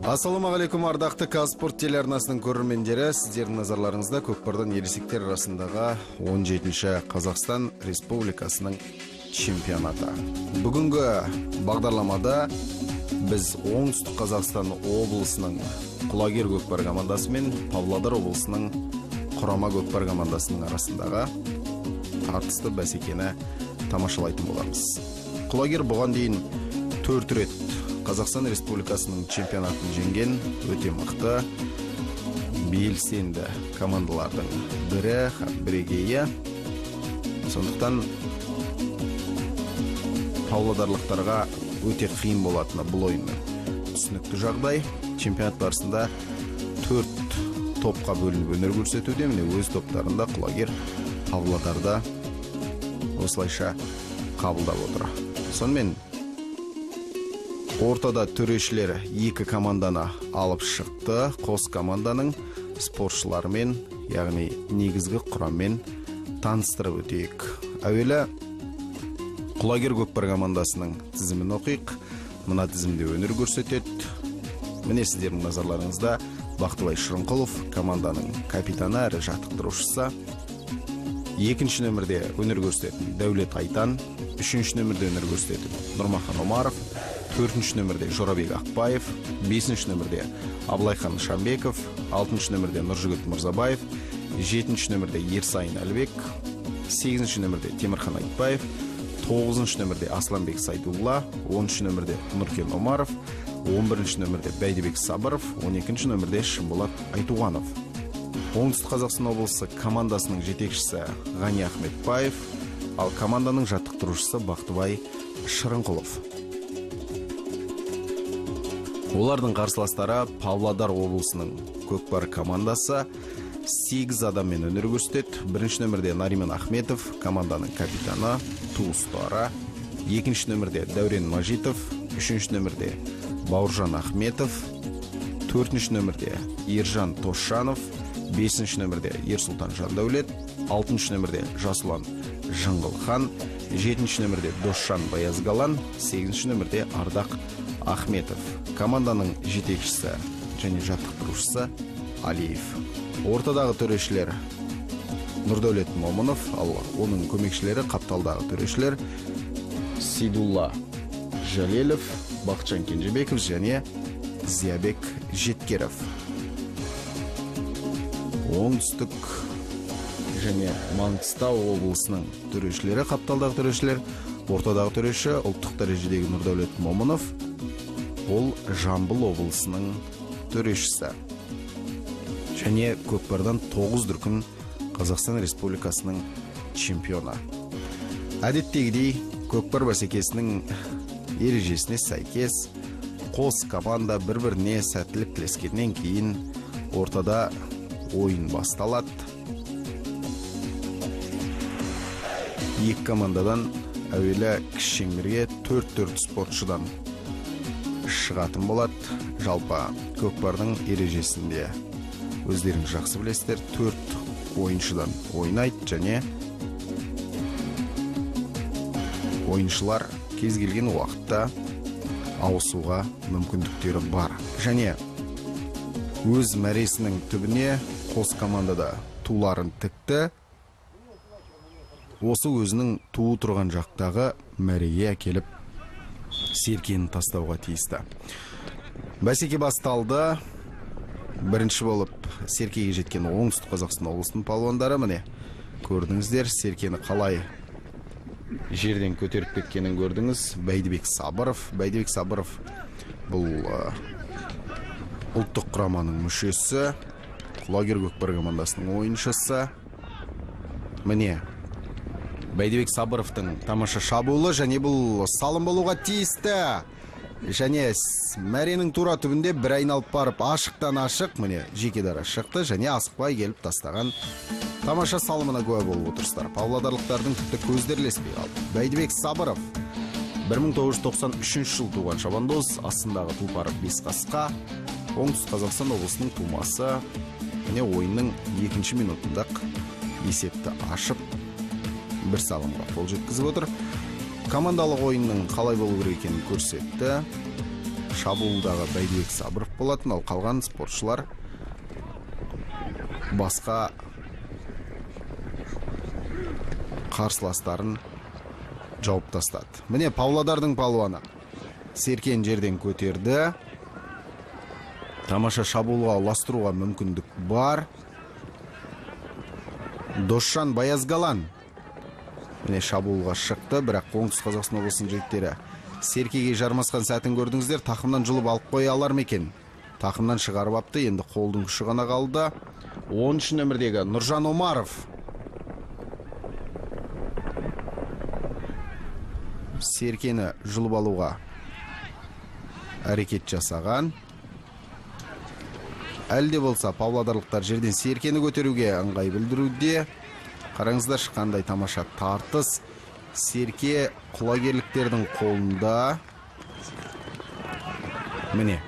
Ассалаумағалейкум, ардақты Казспорт телеарнасының көрермендері, сіздердің назарларыңызда көкпардан ересектер арасындағы 17-ші Қазақстан Республикасының чемпионаты. Бүгінгі бағдарламада біз оңтүстік Қазақстан облысының Құлагер көкпар командасы мен Павлодар облысының Құрама көкпар командасының арасындағы тартысты бәсекені тамашалайтын боламыз. Құлагер бұған дейін 4 рет Қазақстан Республикасының чемпионатын жеңген өте мықты, белсенді командалардың бірегейі. Сондықтан павлодарлықтарға өте қиын болатыны бұл ойынның түсінікті жағдай. Чемпионат барысында 4 топқа бөлініп өнер көрсетуде. Міне өз топтарында Құлагер Павлодарда осылайша қабылдап отыр. Сонымен ортада төрешілер 2 команданы алып шықты. Қос команданың спортшыларымен, яғни негізгі құраммен таныстырып өтейік. Әуелі Құлагер көкпар командасының тізімін оқиық. Мына тізімде өнер көрсетеді. Міне сіздердің назарларыңызда Бақтыбай Шырынқұлов, команданың капитаны әрі жаттықтырушысы. 2-ші нөмірде өнер көрсететін Дәулет Айтан, 3-ші нөмірде өнер көрсететін Нұрмахан Омаров, 4-ші нөмірде Жорабек Ақбаев, 5-ші нөмірде Абылайхан Шамбеков, 6-ші нөмірде Нұржігіт Мырзабаев, 7-ші нөмірде Ерсайын Әлбек, 8-ші нөмірде Темірхан Айтбаев, 9-ші нөмірде Асланбек Сайдулла, 10-ші нөмірде Нұркен Омаров, 11-ші нөмірде Бәйдібек Сабыров, 12-ші нөмірде Шымболат Айтуғанов. Оңтүстік Қазақстан облысы командасының жетекшісі Ғани Ахметбаев, ал команданың жаттықтырушысы Бақтыбай Шырынқұлов. Олардың қарсыластары Павлодар облысының көкпар командасы 8 адаммен өнер көрсетеді. 1-ші нөмірде Нариман Ахметов, команданың капитаны, туыстары. 2-ші нөмірде Дәурен Мажитов, 3-ші нөмірде Бауыржан Ахметов, 4-ші нөмірде Ержан Тошанов, 5-ші нөмірде Ерсұлтан Жандәулет, 6-ші нөмірде Жасұлан Жыңғылхан, 7-ші нөмірде Досжан Баязгалан, 8-ші нөмірде Ардақ Ахметов. Команданың жетекшісі және жаттықтырушысы Алиев. Ортадағы төрешілер Нұрдәулет Момынов, ал оның көмекшілері қапталдағы төрешілер Сейдулла Жалелов, Бақытжан Кенжебеков және Зиябек Жеткеров. Оңтүстік және Маңғыстау облысының төрешілері, қапталдағы төрешілер, ортадағы төреші ұлттық дәрежедегі Нұрдәулет Момынов, ол Жамбыл облысының төрешісі. Және көкпардан 9 дүркін Қазақстан Республикасының чемпионы. Әдеттегідей көкпар бәсекесінің ережесіне сәйкес қос команда бір-біріне сәттілік тілескеннен кейін ортада ойын басталады. 2 командадан әуелі кіші шеңберге 4 спортшыдан шығатын болады. Жалпы көкпардың ережесінде өздеріңіз жақсы білесіздер, 4 ойыншыдан ойнайды және ойыншылар кез келген уақытта ауысуға мүмкіндіктері бар. Және өз мәресінің түбіне қос командада туларын тікті. Осы өзінің туы тұрған жақтағы мәреге әкеліп серкені тастауға тиісті. Бәсеке басталды. Бірінші болып серкеге жеткен оңтүстік Қазақстан облысының палуандары. Міне көрдіңіздер, серкені қалай жерден көтеріп кеткенін көрдіңіз. Бәйдібек Сабыров. Бәйдібек Сабыров бұл ұлттық құраманың мүшесі, Құлагер көкпар командасының ойыншысы. Міне Бәйдібек Сабыровтың тамаша шабуылы, және бұл салым болуға тиісті. Және мәренің тура түбінде бір айналып барып ашықтан ашық, міне жеке дара шықты және асықпай келіп тастаған тамаша салымына куә болып отырсыздар. Павлодарлықтардың тіпті көздері ілеспей қалды. Бәйдібек Сабыров 1993 жыл туған шабандоз, астындағы тұлпары 5 қасқа, оңтүстік Қазақстан облысының тумасы. Міне ойынның 2-ші минутында есепті ашып бір салымға қол жеткізіп отыр. Командалық ойынның қалай болу керек екенін көрсетті. шабуылдағы Байбек Сабыров болатын, ал қалған спортшылар басқа қарсыластарын жауып тастады. Міне Павлодардың палуаны Серкен жерден көтерді. Тамаша шабуылға ұластыруға мүмкіндік бар. Досжан Баязгалан міне шабуылға шықты, бірақ Оңтүстік Қазақстан облысының жігіттері Серкеге жармасқан сәтін көрдіңіздер. Тақымнан жұлып алып қоя алар ма екен? Тақымнан шығарып апты, енді қолдың күші ғана қалды. 13 нөмірдегі Нұржан Омаров Серкені жұлып алуға әрекет жасаған. Әлде болса павлодарлықтар жерден Серкені көтеруге ыңғай білдіруде. Қараңыздар, қандай тамаша тартыс. Серке құлагерліктердің қолында. Міне,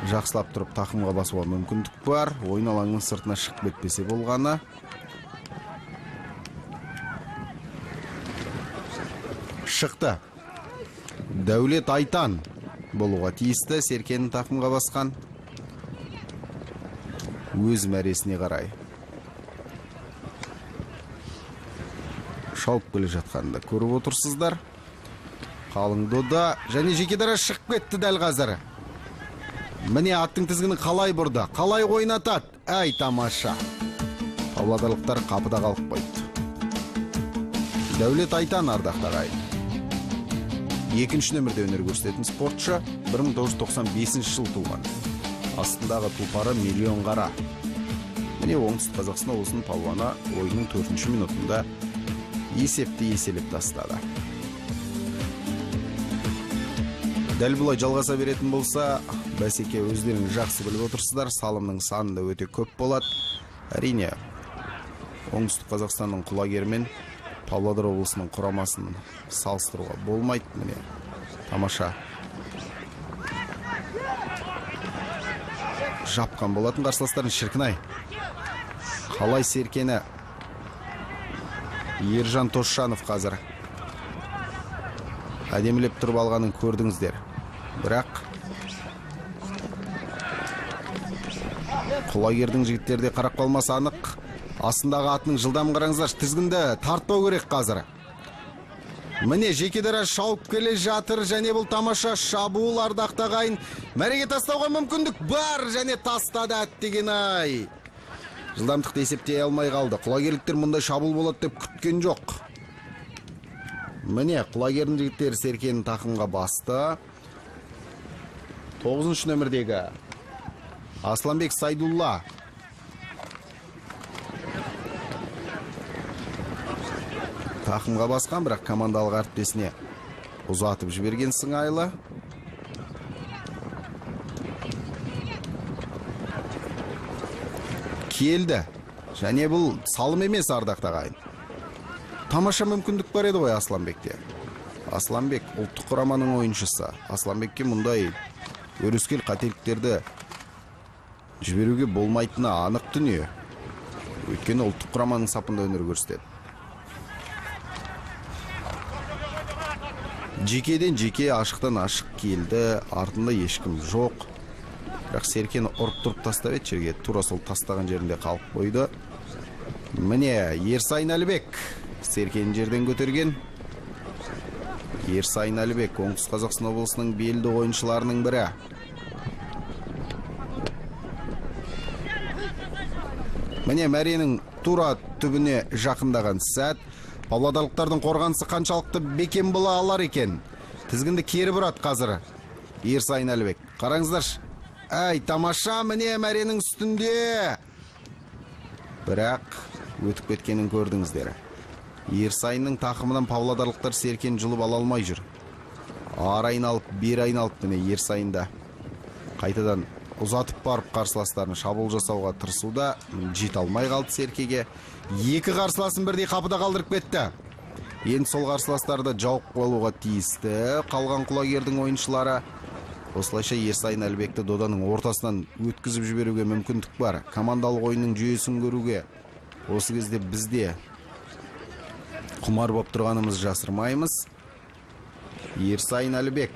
жақсылап тұрып тақымға басуға мүмкіндік бар. Ойын алаңның сыртына шығып кетпесе болғаны. Шықты. Дәулет Айтан болуға тиісті. Серкенің тақымға басқан. Өз мәресіне қарай шауып келе жатқанды көріп отырсыздар. Қалың дода және жекедара шығып кетті дәл қазір. Міне аттың тізгіні қалай бұрды, қалай ойнатады. Әй тамаша. Павлодарлықтар қапыда қалып қойды. Дәулет Айтан ардақтағай. Екінші нөмірде өнер көрсететін спортшы 1995 жыл туған. Астындағы тұлпары миллион қара. Міне Оңтүстік Қазақстан облысының палуаны ойынның 4-ші минутында есепті еселеп тастады. Дәл бұлай жалғаса беретін болса, бәсеке өздеріңіз жақсы біліп отырсыздар. Салымның саны да өте көп болады. Әрине, Оңтүстік Қазақстанның құлагермен Павлодар облысының құрамасын салыстыруға болмайды. Міне тамаша жапқан болатын қарсыластарын. Шіркінай, қалай Серкені Ержан Тосжанов қазір әдемілеп тұрып алғанын көрдіңіздер. Бірақ құлагердің жігіттерде қарап қалмасы анық. Астындағы атының жылдам қараңыздар, тізгінді тартпау керек қазір. Міне жекедара шауып келе жатыр және бұл тамаша шабуыл ардақтағайын. Мәреге тастауға мүмкіндік бар және тастады әттеген ай. Жылдамдықты есептей алмай қалды. Құлагерліктер мұндай шабуыл болады деп күткен жоқ. Міне құлагердің жігіттері Серкенің тақымға басты. 9-ші нөмірдегі Асланбек Сайдулла тақымға басқан, бірақ командалық әріптесіне ұзатып жіберген сыңайлы. Келді. Және бұл салым емес ардақтағайын. Тамаша мүмкіндік бар еді ғой Асланбекте. Асланбек ұлттық құраманың ойыншысы. Асланбекке мұндай өрескел қателіктерді жіберуге болмайтыны анық дүние. Өйткені ұлттық құраманың сапында өнер көрсетеді. Жекеден жеке, ашықтан ашық келді. Артында ешкім жоқ. Бірақ Серкені ұрып тұрып тастап еді жерге. Тура сол тастаған жерінде қалып қойды. Міне Ерсайын Әлібек Серкенің жерден көтерген. Ерсайын Әлібек Оңтүстік Қазақстан облысының белді ойыншыларының бірі. Міне мәренің тура түбіне жақындаған сәт. Павлодарлықтардың қорғанысы қаншалықты бекем бола алар екен. Тізгінді кері бұрады қазір Ерсайын Әлібек. Қараңыздар. Әй тамаша, міне мәренің үстінде. Бірақ өтіп кеткенін көрдіңіздер. Ерсайынның тақымынан павлодарлықтар Серкені жұлып ала алмай жүр. Ары айналып, бері айналып, міне Ерсайында қайтадан ұзатып барып қарсыластарын шабуыл жасауға тырысуда. Жете алмай қалды Серкеге. Екі қарсыласын бірдей қапыда қалдырып кетті. Енді сол қарсыластарды жауып қалуға тиісті қалған құлагердің ойыншылары. Осылайша Ерсайын Әлібекті доданың ортасынан өткізіп жіберуге мүмкіндік бар. Командалық ойынның жүйесін көруге осы кезде бізде құмар боп тұрғанымыз жасырмаймыз. Ерсайын Әлібек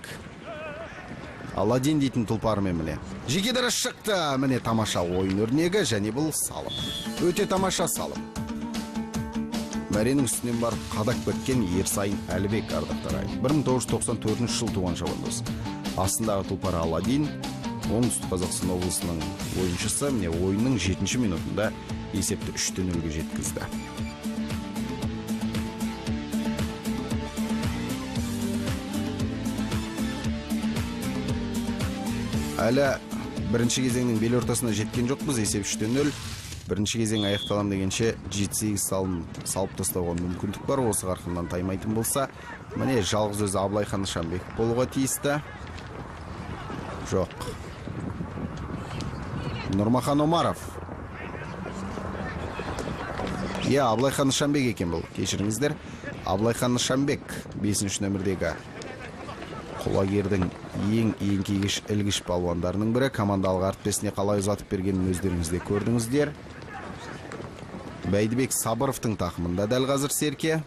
Аладдин дейтін тұлпарымен міне. Жеке дара шықты. Міне тамаша ойын өрнегі және бұл салым. Өте тамаша салым. Мәренің үстінен барып қадақ біткен Ерсайын Әлібек ардақтар ай. 1994 жыл туған шабандоз. Астындағы тұлпар Аладдин, Оңтүстік Қазақстан облысының ойыншысы, міне ойынның 7-ші минутында есепті 3-0-ге жеткізді. Әлі бірінші кезеңнің бел ортасына жеткен жоқпыз, есеп 3-0. Бірінші кезең аяқталам дегенше 7-8 салып тастауға мүмкіндік бар. Осы қарқыннан таймайтын болса, міне жалғыз өзі Абылайхан Нышанбек болуға тиісті. Жоқ. Нұрмахан Омаров. Абылайхан Нышанбек екен бұл. Кешіріңіздер. Абылайхан Нышанбек 5-ші нөмірдегі құлагердің ең кейгіш ілгіш балуандарының бірі. Командалық әріптесіне қалай ұзатып бергенін өздеріңізде көрдіңіздер. Бәйдібек Сабыровтың тақымында дәл қазір Серке.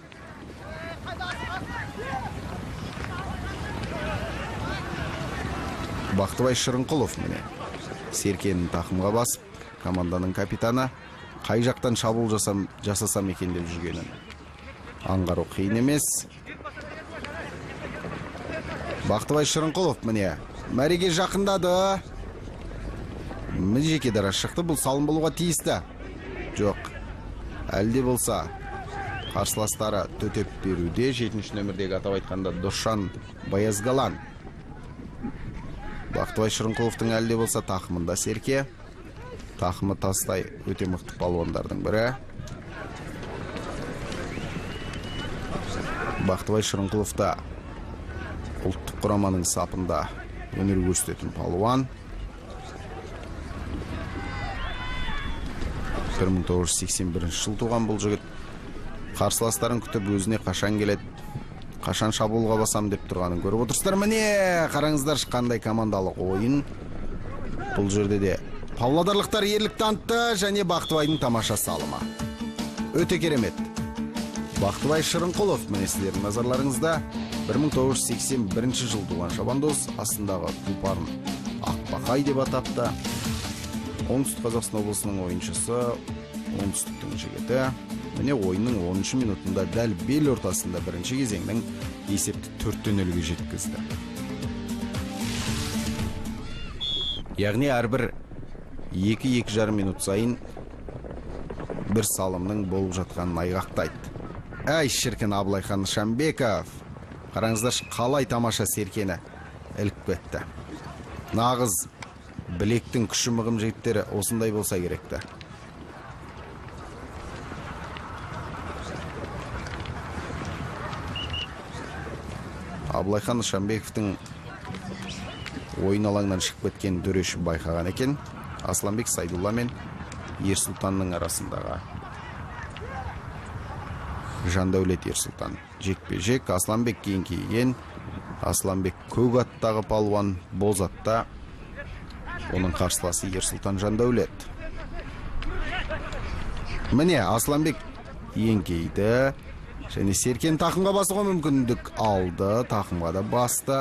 Бақтыбай Шырынқұлов міне. Серкенің тақымға басып, команданың капитаны қай жақтан шабуыл жасасам екен деп жүргенін аңғару қиын емес. Бақтыбай Шырынқұлов міне. Мәреге жақындады. Міне жеке дара шықты. Бұл салым болуға тиісті. Жоқ. Әлде болса қарсыластары төтеп беруде. 7-ші нөмірдегі атап айтқанда Дошан Баязгалан. Бақтыбай Шырынқұловтың әлде болса тақымында Серке. Тақымы тастай өте мықты балуандардың бірі. Бақтыбай Шырынқұловта ұлттық құраманың сапында өнер көрсететін палуан. 1981 жыл туған бұл жігіт. Қарсыластарын күтіп өзіне қашан келеді, қашан шабуылға басам деп тұрғанын көріп отырсыздар. Міне қараңыздар қандай командалық ойын. Бұл жерде де павлодарлықтар ерлік танытты және Бақтыбайдың тамаша салымы. Өте керемет. Бақтыбай Шырынқұлов міне сіздердің назарларыңызда 1981 жыл туған шабандоз, астындағы тұлпарын Ақбақай деп атапты. Оңтүстік Қазақстан облысының ойыншысы, оңтүстіктің жігіті. Міне ойынның 10-ші минутында дәл бел ортасында бірінші кезеңнің есепті 4-0-ге жеткізді. Яғни әрбір 2-2,5 минут сайын бір салымның болып жатқанын айғақтайды. Әй шіркін Абылайхан Нышанбеков. Қараңыздар қалай тамаша Серкені іліп кетті. Нағыз білектің күші мығым жігіттері осындай болса керекті. Абылайхан Нышанбековтың ойын алаңнан шығып кеткен төреші байқаған екен. Асланбек Сайдулла мен Ерсұлтанның арасындағы Жандәулет Ерсұлтан жекпе-жек. Асланбек кейін. Асланбек көк аттағы палуан, боз атта оның қарсыласы Ерсұлтан Жандәулет. Міне Асланбек кейді және Серкен тақымға басуға мүмкіндік алды. Тақымға да басты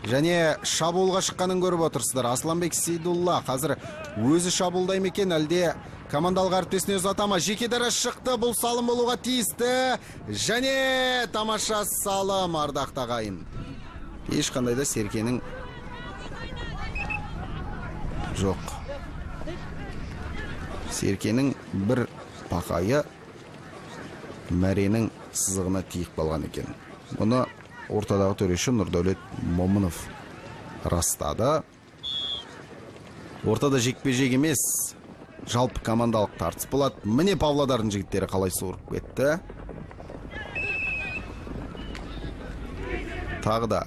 және шабуылға шыққанын көріп отырсыздар. Асланбек Сейдулла қазір өзі шабуылдай екен, әлде командалық әріптесіне ұзатама? Жеке дара шықты. Бұл салым болуға тиісті және тамаша салым ардақты ағайын. Ешқандай да Серкенің жоқ. Серкенің бір бақайы мәренің сызығына тиіп қалған екен. Бұны ортадағы төреші Нұрдәулет Момынов растады. Ортада жекпе-жек емес, жалпы командалық тартыс болады. Міне Павлодардың жігіттері қалай суырып кетті. Тағы да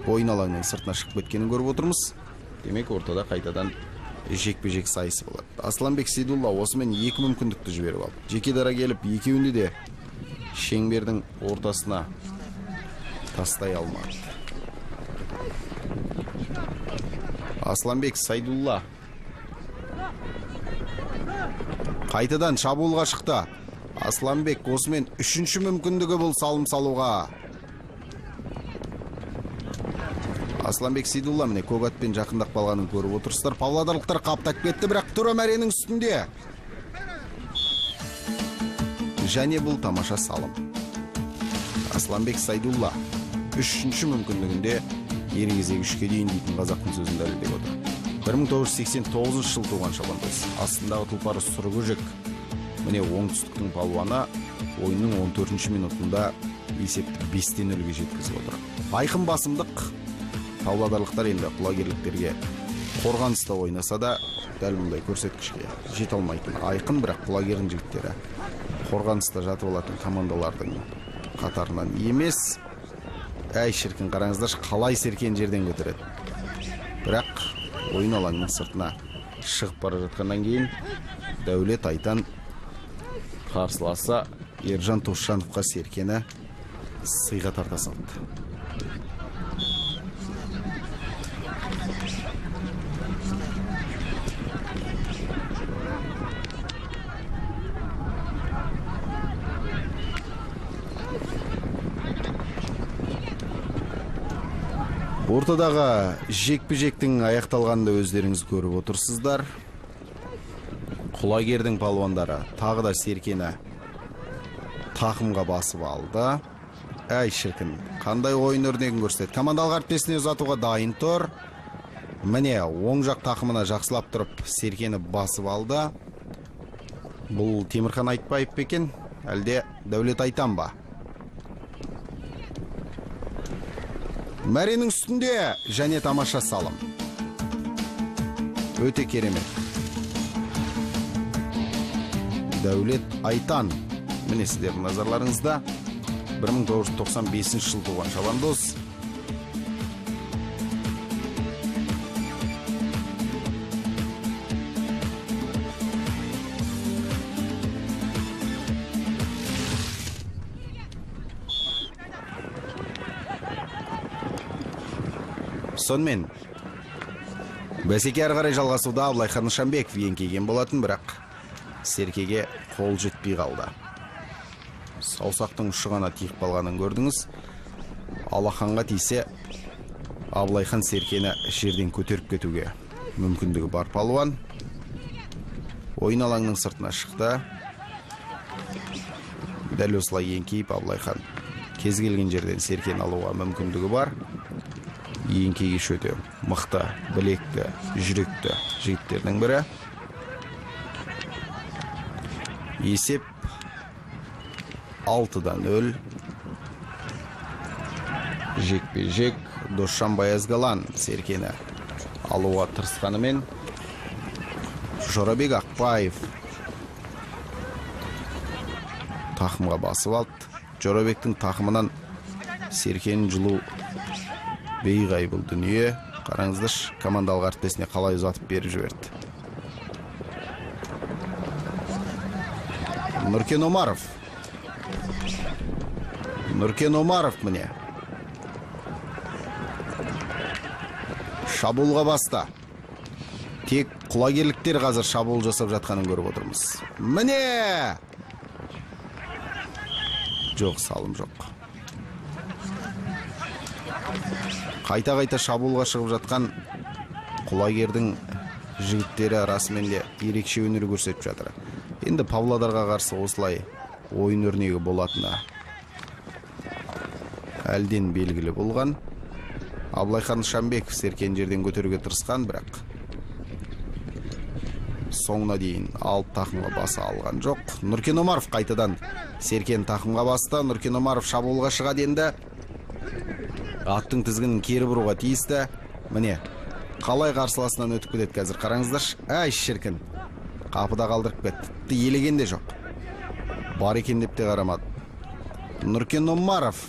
ойын алаңның сыртына шығып кеткенін көріп отырмыз. Демек ортада қайтадан жекпе-жек сайысы болады. Асланбек Сейдулла осымен 2 мүмкіндікті жіберіп алды. Жеке дара келіп, екеуінде де шеңбердің ортасына тастай алмады. Асланбек Сайдулла қайтадан шабуылға шықты. Асланбек осымен 3-ші мүмкіндігі бұл салым салуға. Асланбек Сейдулла міне көк атпен жақындап қалғанын көріп отырсыздар. Павлодарлықтар қаптап кетті, бірақ тура мәренің үстінде. Және бұл тамаша салым. Асланбек Сейдулла 3-ші мүмкіндігінде ерегізек 3-ке дейін дейтін қазақтың сөзін дәлелдеп отыр. 1989 жыл туған шабандоз. Астындағы тұлпары Сұргөжек. Міне оңтүстіктің палуаны ойынның 14-ші минутында есепті 5-0-ге жеткізіп отыр. Айқын басымдық. Павлодарлықтар енді құлагерліктерге қорғаныста ойнаса да, дәл мұндай көрсеткішке жете алмайтын. Айқын, бірақ құлагердің жігіттері қорғаныста жатып алатын командалардың қатарынан емес. Әй шіркін, қараңыздар, қалай Серкен жерден көтереді. Бірақ ойын алаңның сыртына шығып бара жатқаннан кейін Дәулет Айтан қарсыласа Ержан Тошановқа Серкені сыйға тарта салды. Ортадағы жекпе-жектің аяқталғанды өздеріңіз көріп отырсыздар. Құлагердің палуандары тағы да Серкені тақымға басып алды. Әй шіркін, қандай ойын өрнегін көрсетеді. Командалық әріптесіне ұзатуға дайын тұр. Міне, оң жақ тақымына жақсылап тұрып Серкені басып алды. Бұл Темірхан Айтбаев пе екен, әлде Дәулет Айтан ба? Мәренің үстінде және тамаша салым. Өте керемет. Дәулет Айтан. Міне сіздердің назарларыңызда 1995 жыл туған шабандоз. Сонымен бәсеке ары қарай жалғасуда. Абылайхан Нышанбеков еңкейген болатын, бірақ Серкеге қол жетпей қалды. Саусақтың ұшы ғана тиіп қалғанын көрдіңіз. Алақанға тисе, Абылайхан Серкені жерден көтеріп кетуге мүмкіндігі бар палуан. Ойын алаңның сыртына шықты. Дәл осылай еңкейіп, Абылайхан кез келген жерден Серкені алуға мүмкіндігі бар. Еңкейге шөте мықты, білекті, жүректі жігіттердің бірі. Есеп 6-0. Жекпе-жек. Досжан Баязгалан Серкені алуға тырысқанымен Жорабек Ақпаев тақымға басып алды. Жорабектің тақымынан Серкенің жылу бейғай бұл дүние. Қараңыздар, командалық әріптесіне қалай ұзатып беріп жіберді. Нұркен Омаров. Нұркен Омаров міне. Шабуылға баста. Тек құлагерліктер қазір шабуыл жасап жатқанын көріп отырмыз. Міне! Жоқ, салым жоқ. Қайта-қайта шабуылға шығып жатқан құлагердің жігіттері расымен де ерекше өнер көрсетіп жатыр. Енді Павлодарға қарсы осылай ойын өрнегі болатыны әлден белгілі болған. Абылайхан Нышанбеков Серкен жерден көтеруге тырысқан, бірақ соңына дейін алып тақымға баса алған жоқ. Нұркен Омаров қайтадан Серкен тақымға басты. Нұркен Омаров шабуылға шығады енді. Аттың тізгінін кері бұруға тиісті. Міне, қалай қарсыласынан өтіп кетеді қазір. Қараңыздар, әй шіркін. Қапыда қалдырып кетті. Елеген де жоқ. Бар екен деп те қарамады. Нұркен Омаров.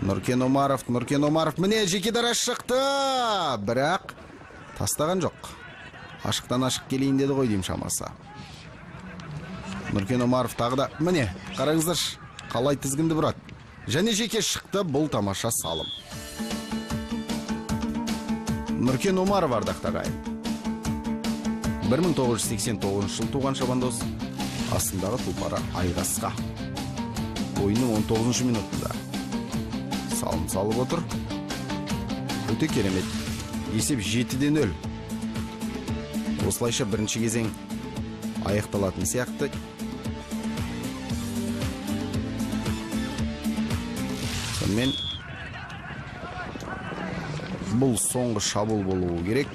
Нұркен Омаров. Міне, жеке дара шықты. Бірақ тастаған жоқ. Ашықтан ашық келейін деді ғой дейм шамасы. Нұркен Омаров тағы да. Міне, қараңыздар, қалай тізгінді бұрады. Және жеке шықты. Бұл тамаша салым. Нұркен Омаров ардақтағайын. 1989 жыл туған шабандоз. Астындағы тұлпары Айғасқа. Ойынның 19 минутында салым салып отыр. Өте керемет. Есеп 7-0. Осылайша бірінші кезең аяқталатын сияқты. Сонымен бұл соңғы шабуыл болуы керек.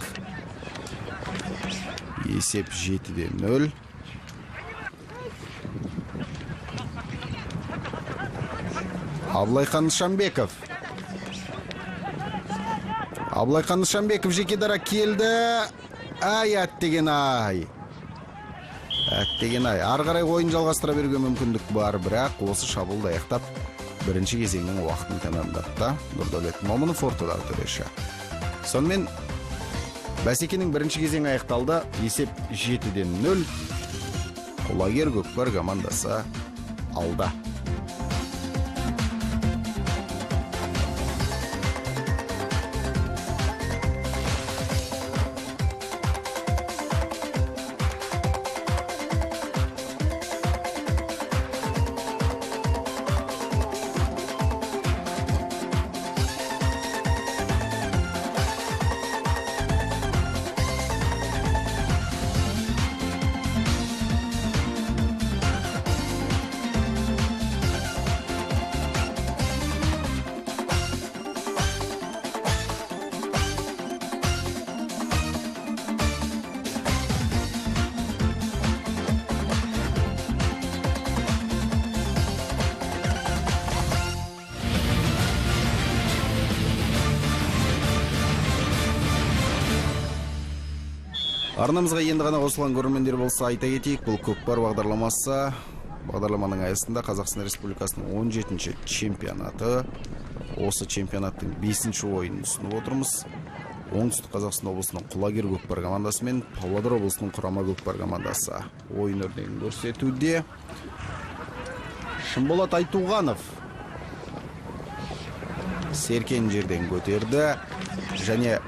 Есеп 7-0. Абылайхан Нышанбеков. Абылайхан Нышанбеков жеке дара келді. Ай, әттеген ай. Әттеген ай. Ары қарай ойын жалғастыра беруге мүмкіндік бар, бірақ осы шабуылды аяқтап бірінші кезеңнің уақытын тәмамдады. Нұрдәулет Момынов ортадағы төреші. Сонымен бәсекенің бірінші кезеңі аяқталды. Есеп 7-0. Құлагер Көкпар командасы алда. Арнамызға енді ғана қосылған көрермендер болса айта кетейік, бұл көкпар бағдарламасы. Бағдарламаның аясында Қазақстан Республикасының 17-ші чемпионаты. Осы чемпионаттың 5-ші ойынын ұсынып отырмыз. Оңтүстік Қазақстан облысының Құлагер Көкпар командасы мен Павлодар облысының Құрама Көкпар командасы ойын өрнегін көрсетуде. Шымболат Айтуғанов серкен жерден көтерді және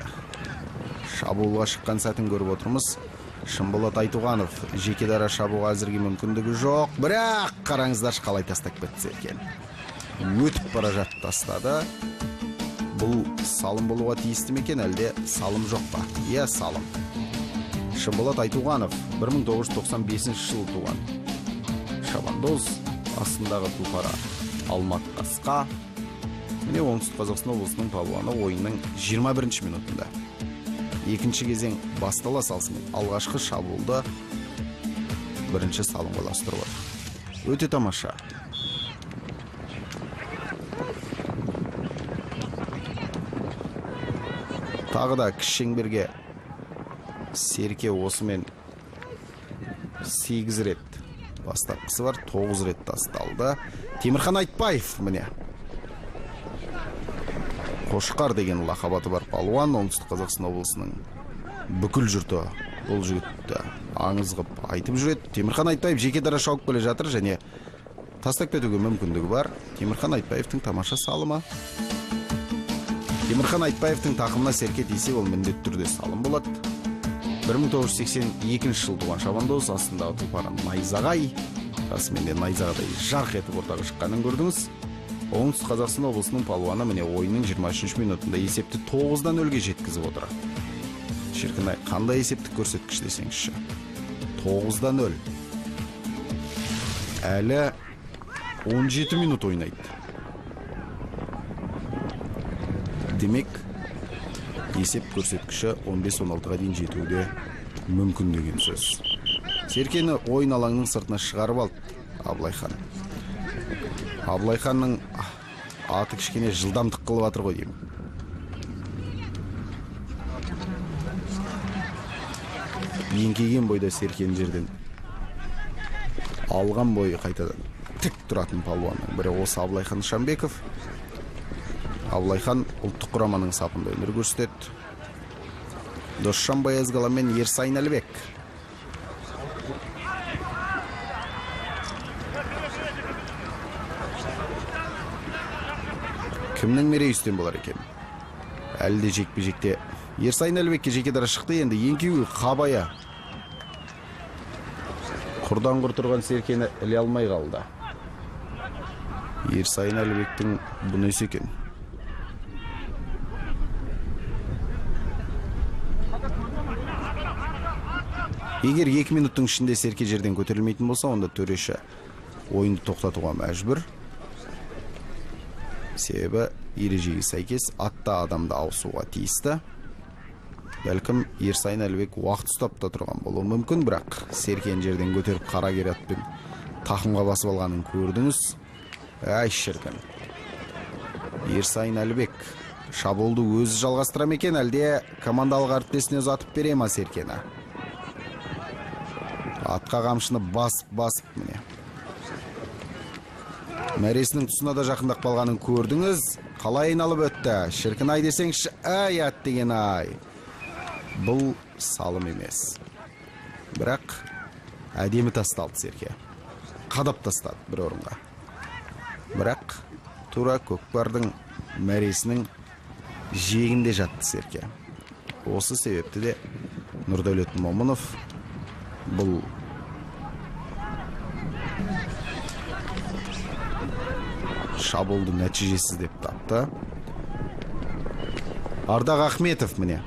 шабуылға шыққан сәтін көріп отырмыз. Шымболат Айтуғанов жеке дара шабуға әзірге мүмкіндігі жоқ, бірақ қараңыздаршы қалай тастап кетті серкен. Өтіп бара жатты, тастады. Бұл салым болуға тиісті ме екен, әлде салым жоқ па? Иә, салым. Шымболат Айтуғанов 1995 жылы туған. Шабандоз астындағы тұлпары Алмат Қасқа. Міне оңтүстік Қазақстан облысының палуаны ойынның 21-ші минутында. Екінші кезең бастала салысымен алғашқы шабуылды бірінші салымға ұластырып отыр. Өте тамаша. Тағы да кіші шеңберге серке осымен 8 рет бастапқысы бар, 9 рет тасталды. Темірхан Айтбаев міне. Қошқар деген лақабаты бар палуан. Оңтүстік Қазақстан облысының бүкіл жұрты бұл жігітті аңыз қып айтып жүреді. Темірхан Айтбаев жеке дара шауып келе жатыр және тастап кетуге мүмкіндігі бар. Темірхан Айтбаевтың тамаша салымы. Темірхан Айтбаевтың тақымына серке тисе, ол міндетті түрде салым болады. 1982 жыл туған шабандоз, астындағы тұлпары Найзағай. Расымен де Найзағайдай жарқ етіп ортаға шыққанын көрдіңіз. Оңтүстік Қазақстан облысының палуаны міне ойынның 23-ші минутында есепті 9-0-ге жеткізіп отыр. Шіркін-ай, қандай есептік көрсеткіш десеңізші. 9-0. Әлі 17 минут ойнайды. Демек, есеп көрсеткіші 15-16-ға дейін жетуде мүмкін деген сөз. Серкені ойын алаңның сыртына шығарып алды Абылайхан. Абылайханның аты кішкене жылдамдық қылып атыр ғой деймін. Еңкейген бойда серкен жерден алған бойы қайтадан тік тұратын палуанның бірі осы Абылайхан Нышанбеков. Абылайхан ұлттық құраманың сапында өнер көрсетеді. Досжан Баязғала мен Ерсайын Әлібек. Кімнің мерей үстен болар екен? Әлі де жекпе-жекте Ерсайын Әлібекке жеке дара шықты, енді еңкеуі қабая. Құрдан құр тұрған серкені іле алмай қалды. Ерсайын Әлібектің бұны есі екен. Егер 2 минуттың ішінде Серке жерден көтерілмейтін болса, онда төреші ойынды тоқтатуға мәжбүр. Себебі ережеге сәйкес атта адамды ауысуға тиісті. Бәлкім Ерсайын Әлібек уақыт ұстап та тұрған болуы мүмкін, бірақ Серкені жерден көтеріп қара кератпен тақымға басып алғанын көрдіңіз. Әй шіркін. Ерсайын Әлібек шабуылды өзі жалғастыра ма екен, әлде командалық әріптесіне ұзатып бере ма Серкені? Атқа қамшыны басып міне. Мәресінің тұсына да жақындап қалғанын көрдіңіз. Қалай айналып өтті? Шіркін ай десеңші, ай ат деген ай. Бұл салым емес. Бірақ әдемі тасталды Серке. Қадап тастады бір орынға. Бірақ тура көкпардың мәресінің жиегінде жатты Серке. Осы себепті де Нұрдәулет Момынов бұл шабуылды нәтижесіз деп тапты. Ардақ Ахметов міне.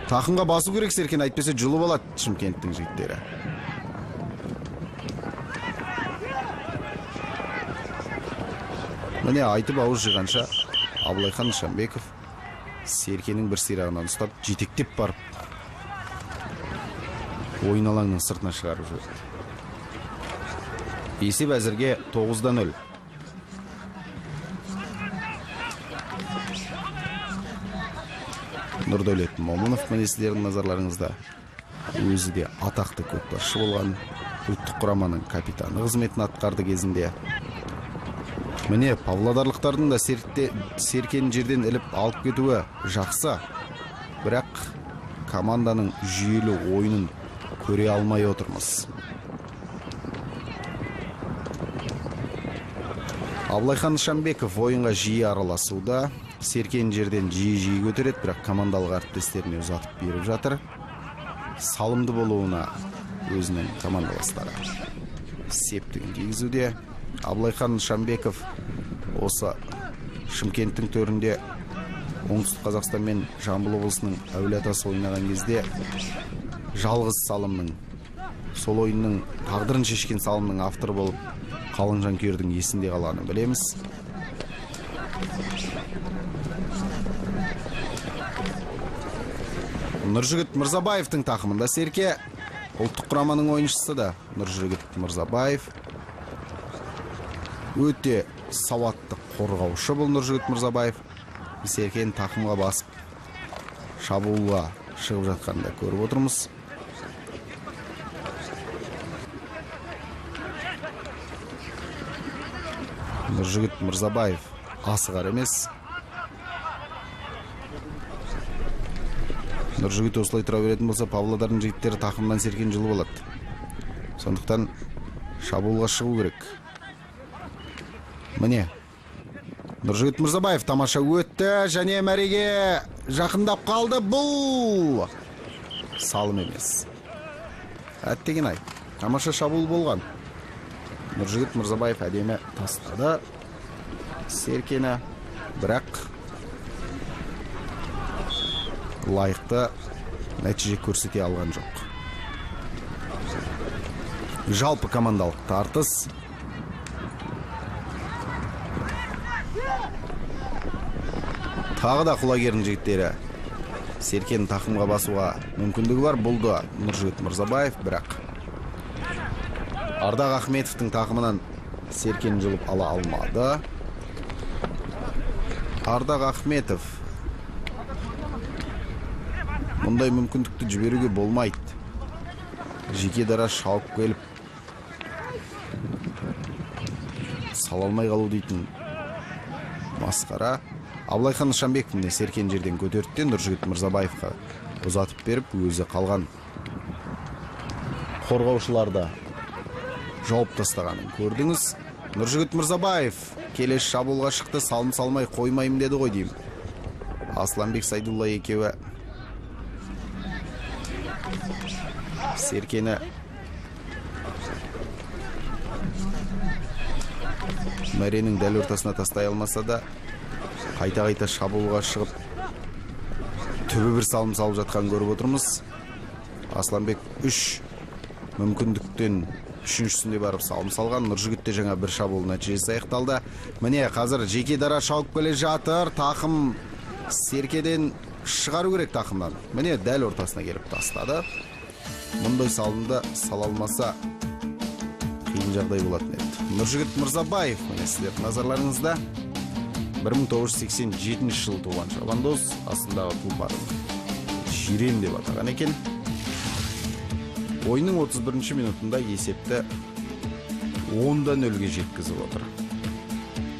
Тақымға басу керек Серкені, әйтпесе жұлып алады Шымкенттің жігіттері. Міне айтып ауыз жиғанша Абылайхан Нышанбеков Серкенің бір сирағынан ұстап, жетектеп барып ойын алаңның сыртына шығарып жүрді. Есеп әзірге 9-0. Нұрдәулет Момынов міне сіздердің назарларыңызда. Өзі де атақты көкпаршы болған, ұлттық құраманың капитаны қызметін атқарды кезінде. Міне павлодарлықтардың да Серкені жерден іліп алып кетуі жақсы, бірақ команданың жүйелі ойынын көре алмай отырмыз. Абылайхан Нышанбеков ойынға жиі араласуда, Серкені жерден жиі көтереді, бірақ командалық әріптестеріне ұзатып беріп жатыр. Салымды болуына өзінің командаластары септігін тигізуде. Абылайхан Нышанбеков осы Шымкенттің төрінде Оңтүстік Қазақстан мен Жамбыл облысының әулиеатасы ойнаған кезде жалғыз салымның, сол ойынның тағдырын шешкен салымның авторы болып қалың жанкүйердің есінде қалғанын білеміз. Нұржігіт Мырзабаевтың тақымында Серке, ұлттық құраманың ойыншысы да Нұржігіт Мырзабаев. Өте сауатты қорғаушы бұл Нұржігіт Мырзабаев. Серкені тақымға басып, шабуылға шығып жатқанда көріп отырмыз. Нұржігіт Мырзабаев асығар емес. Нұржігіт осылай тұра беретін болса, Павлодардың жігіттері тақымдан Серкені жұлып алады. Сондықтан шабуылға шығу керек. Міне, Нұржігіт Мырзабаев тамаша өтті, және мәреге жақындап қалды. Бұл салым емес. Әттеген ай, тамаша шабуыл болған. Нұржігіт Мырзабаев әдемі тастады Серкені, бірақ лайықты нәтиже көрсете алған жоқ. Жалпы командалық тартыс. Тағы да құлагердің жігіттері Серкені тақымға басуға мүмкіндігі бар. Бұл да Нұржігіт Мырзабаев, бірақ Ардақ Ахметовтың тақымынан Серкені жұлып ала алмады. Ардақ Ахметов мұндай мүмкіндікті жіберуге болмайды. Жеке дара шауып келіп сала алмай қалу дейтін масқара. Абылайхан Нышанбековне Серкені жерден көтерді, Нұржігіт Мырзабаевқа ұзатып беріп, өзі қалған қорғаушыларды жауып тастағанын көрдіңіз. Нұржігіт Мырзабаев келесі шабуылға шықты, салым салмай қоймайым деді ғой деймін. Асланбек Сайдулла екеуі Серкені мәренің дәл ортасына тастай алмаса да, қайта-қайта шабуылға шығып түбі бір салым салып жатқан көріп отырмыз. Асланбек 3 мүмкіндіктен үшіншісінде барып салым салған. Нұржігітте жаңа бір шабуыл нәтижесі аяқталды. Міне қазір жеке дара шауып келе жатыр. Тақым Серкеден шығару керек тақымнан. Міне дәл ортасына келіп тастады. Мұндай салымды сала алмаса қиын жағдай болатын еді. Нұржігіт Мырзабаев, міне сіздердің назарларыңызда 1987 жылы туған шабандоз, астындағы тұлпарын Жирен деп атаған екен. Ойынның 31-ші минутында есепті 10-0-ге жеткізіп отыр.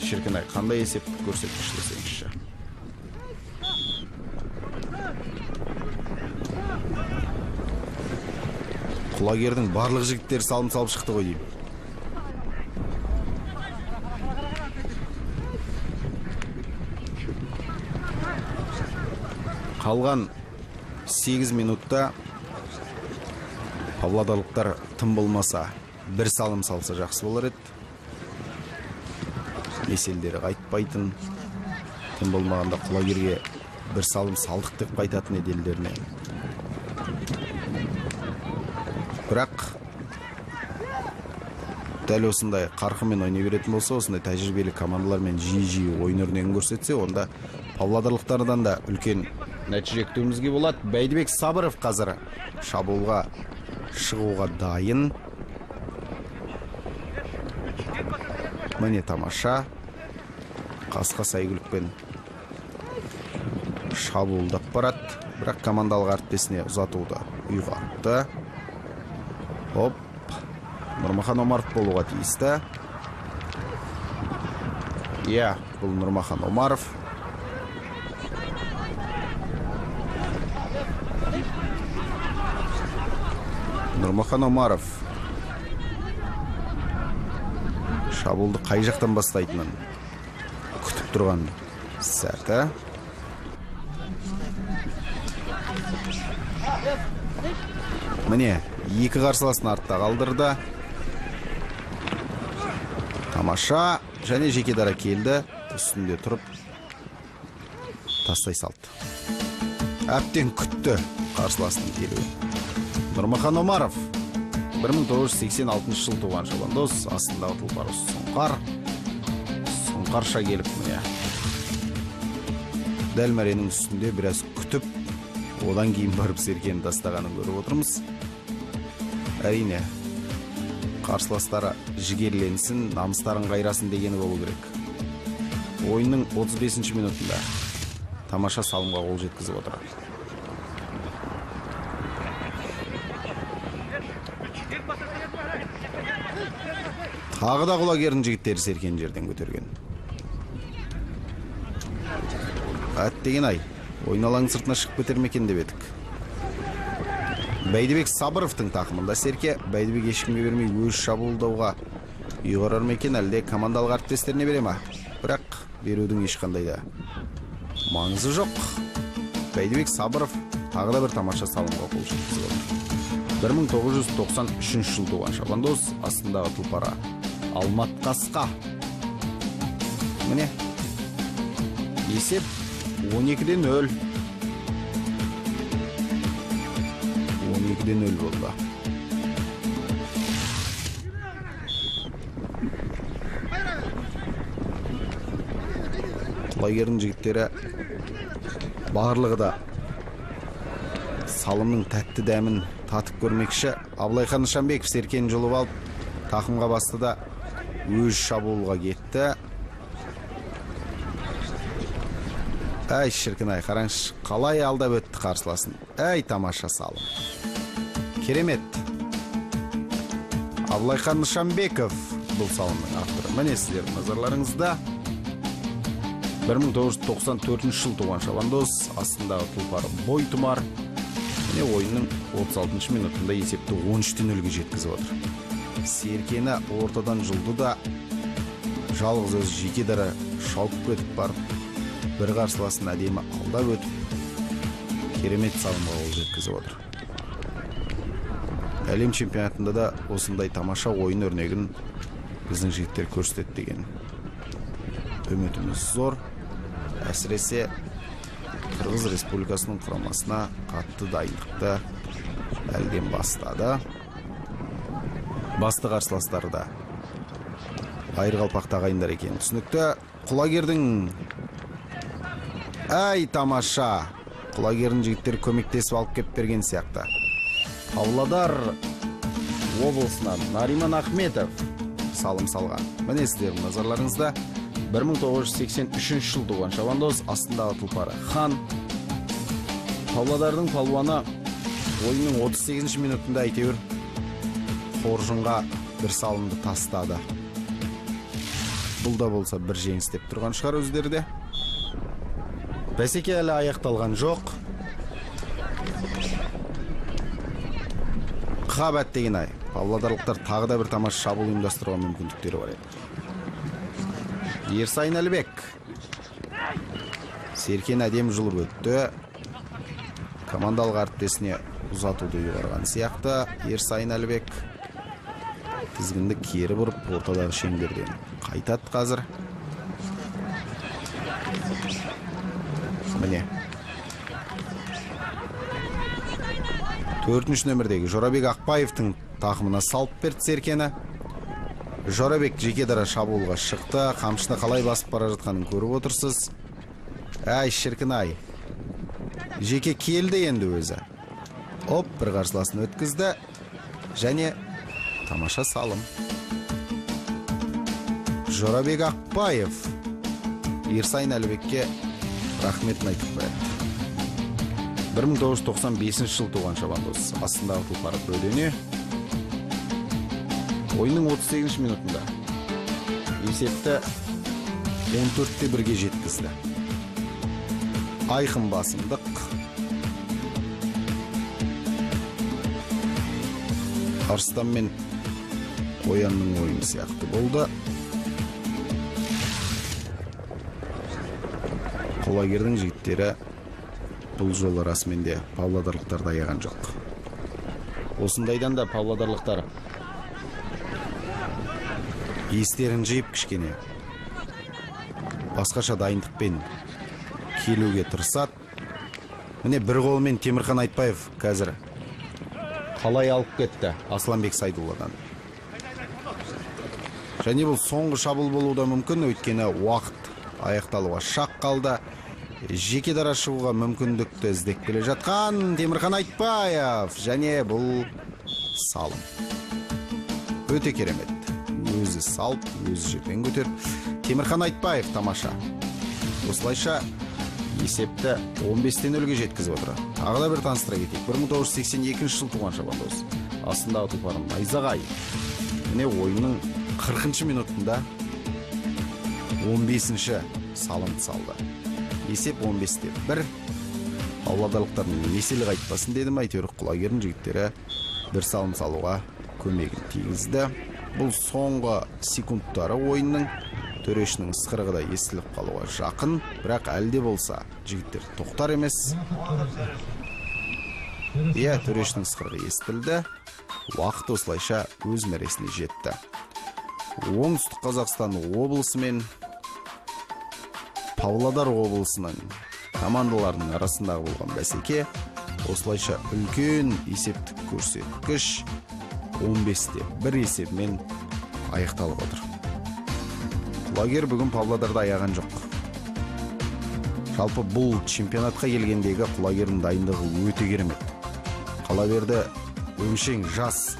Шіркін-ай, қандай есепті көрсеткіш десеңізші. Құлагердің барлық жігіттері салым салып шықты ғой деймін. Қалған 8 минутта павлодарлықтар тым болмаса бір салым салса жақсы болар еді. Меселдері қайтпайтын, тым болмағанда Құлагерге бір салым салдық деп қайтатын еді елдеріне. Бірақ дәл осындай қарқынмен ойнай беретін болса, осындай тәжірибелі командалармен жиі-жиі ойын өрнегін көрсетсе, онда павлодарлықтардан да үлкен нәтиже күтуімізге болады. Бәйдібек Сабыров қазір шабуылға шығуға дайын. Міне тамаша. Қасқа сайгүлікпен шабуылдап барады. Бірақ командалық әріптесіне ұзатуды ұйғарыпты. Хоп. Нұрмахан Омаров болуға тиісті. Иә, бұл Нұрмахан Омаров. Нұрмахан Омаров шабуылды қай жақтан бастайтынын күтіп тұрған сәті. Міне, екі қарсыласын артта қалдырды. Тамаша, және жеке дара келді, үстінде тұрып тастай салды. Әптен күтті қарсыласының келуі. Нұрмахан Омаров 1986 жыл туған шабандоз, астындағы тұлпары Сұңқарша келіп міне. Дәл мәренің үстінде біраз күтіп, одан кейін барып Серкені тастағанын көріп отырмыз. Әрине, қарсыластары жігерленсін, намыстарын қайрасын дегені болу керек. Ойынның 35-ші минутында тамаша салымға қол жеткізіп отыр. Тағы да Құлагердің жігіттері Серкені жерден көтерген. Әттеген ай, ойын алаң сыртына шығып кетер ме екен деп едік. Бәйдібек Сабыровтың тақымында Серке. Бәйдібек ешкімге бермей өз шабуылдауға ұйғарар ма екен, әлде командалық әріптестеріне бере ме? Бірақ берудің ешқандай да маңызы жоқ. Бәйдібек Сабыров тағы да бір тамаша салымға қол жеткізіп отыр. 1993 жыл туған шабандоз, астындағы тұлпары Алмат Қасқа. Міне, есеп 12-0. 12-0 болды. Құлагердің жігіттері барлығы да салымның тәтті дәмін татып көрмекші. Абылайхан Нышанбеков Серкені жұлып алып, тақымға басты да өз шабуылға кетті. Әй, шіркін-ай, қараңыз, қалай алдап өтті қарсыласын. Әй, тамаша салым. Керемет. Абылайхан Нышанбеков бұл салымның авторы. Міне сіздердің назарларыңызда 1994 жыл туған шабандоз, астындағы тұлпары Бойтұмар. Міне ойынның 36-ші минутында есепті 13-0-ге жеткізіп отыр. Серкені ортадан жұлды да жалғыз өз жеке дара шауып кетіп барып, бір қарсыласын әдемі алдап өтіп, керемет салымға қол жеткізіп отыр. Әлем чемпионатында да осындай тамаша ойын өрнегін біздің жігіттер көрсетеді деген үмітіміз зор. Әсіресе Қырғыз Республикасының құрамасына қатты дайындықты әлден бастады. басты қарсыластары да айырғалпақты ағайындар екен. Түсінікті. Құлагердің тамаша. Құлагердің жігіттері көмектесіп алып кеп берген сияқты. Павлодар облысынан Нариман Ахметов салым салған. Міне сіздердің назарларыңызда 1983 жыл туған шабандоз, астындағы тұлпары Хан. Павлодардың палуаны ойынның 38 минутында әйтеуір қоржынға бір салымды тастады. Бұл да болса бір жеңіс деп тұрған шығар өздері де. Бәсеке әлі аяқталған жоқ. Қабат деген ай. Павлодарлықтар тағы да бір тамаша шабуыл ұйымдастыруға мүмкіндіктері бар еді. Ерсайын Әлібек. Серкен әдем жұлып өтті. Командалық әріптесіне ұзатуды ұйғарған сияқты. Ерсайын Әлібек тізгінді кері бұрып, ортадағы шеңберден қайтады қазір. Міне. 4-ші нөмірдегі Жорабек Ақпаевтың тақымына салып берді Серкені. Жорабек жеке дара шабуылға шықты. Қамшыны қалай басып бара жатқанын көріп отырсыз. Шіркін-ай. Жеке келді енді өзі. Бір қарсыласын өткізді. Және тамаша салым. Жорабек Ақпаев Ерсайын Әлібекке рахметін айтып қояды. 1995 жыл туған шабандоз, астындағы тұлпары Бөдене. Ойынның 38 минутында есепті 14-1-ге жеткізді. Айқын басымдық. Арыстан мен Оянның ойыны сияқты болды. Құлагердің жігіттері бұл жолы расымен де павлодарлықтарды аяған жоқ. Осындайдан да павлодарлықтар естерін жиып кішкене басқаша дайындықпен келуге тырысады. Міне бір қолымен Темірхан Айтбаев қазір қалай алып кетті Асланбек Сайдулладан. Және бұл соңғы шабуыл болуы да мүмкін, өйткені уақыт аяқталуға шақ қалды. Жеке дара шығуға мүмкіндікті іздеп келе жатқан Темірхан Айтбаев. Және бұл салым. Өте керемет. Өзі салып, өзі жерден көтеріп. Темірхан Айтбаев тамаша. Осылайша есепті 15-0-ге жеткізіп отыр. Тағы да бір таныстыра кетейік. 1982 жыл туған шабандоз. Астындағы тұлпарын Найзағай. Міне ойынның 40-шы минутында 15-ші салымды салды. Есеп 15-1. Павлодарлықтардың еселі қайтпасын дедім, әйтеуір Құлагердің жігіттері бір салым салуға көмегін тигізді. Бұл соңғы секундтары ойынның. Төрешінің ысқырығы да естіліп қалуға жақын, бірақ әлде болса жігіттер тоқтар емес. Төрешінің ысқырығы естілді. Уақыт осылайша өз мәресіне жетті. Оңтүстік Қазақстан облысы мен Павлодар облысының командаларының арасындағы болған бәсеке осылайша үлкен есептік көрсеткіш 15-1 есебімен аяқталып отыр. Құлагер бүгін Павлодарда аяған жоқ. Жалпы бұл чемпионатқа келгендегі Құлагердің дайындығы өте керемет. Қала берді өңшең жас,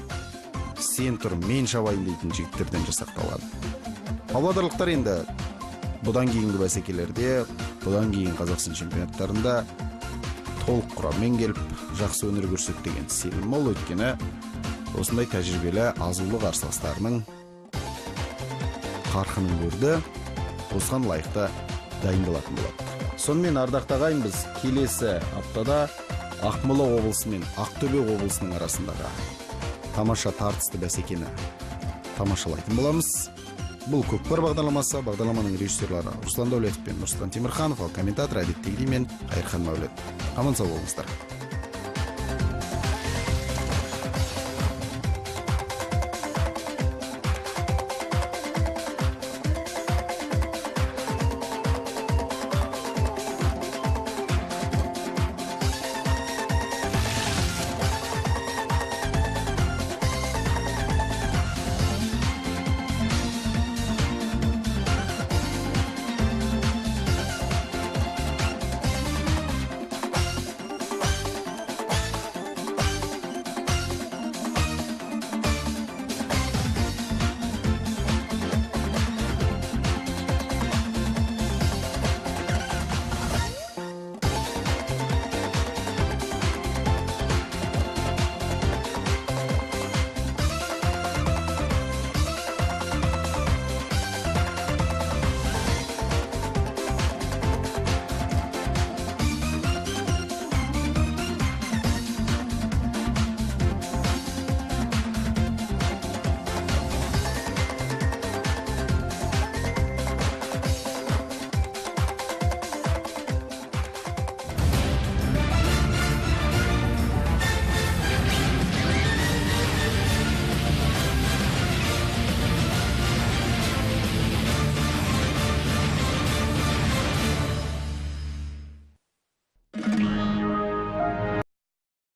сен тұр мен шабайын дейтін жігіттерден жасақталған. Павлодарлықтар енді бұдан кейінгі бәсекелерде, бұдан кейін Қазақстан чемпионаттарында толық құраммен келіп, жақсы өнер көрсетті деген сенім мол, өйткені осындай тәжірибелі азулы қарсыластарының қарқынын көрді, осыған лайықты дайындалатын болады. Сонымен ардақты ағайын, біз келесі аптада Ақмола облысы мен Ақтөбе облысының арасындағы тамаша тартысты бәсекені тамашалайтын боламыз. Бұл көкпар бағдарламасы, бағдарламаның режиссерлары Руслан Дәулетов пен Нұрсұлтан Темірханов, ал комментатор әдеттегідей мен Қайырхан Мәулет. Аман сау болыңыздар.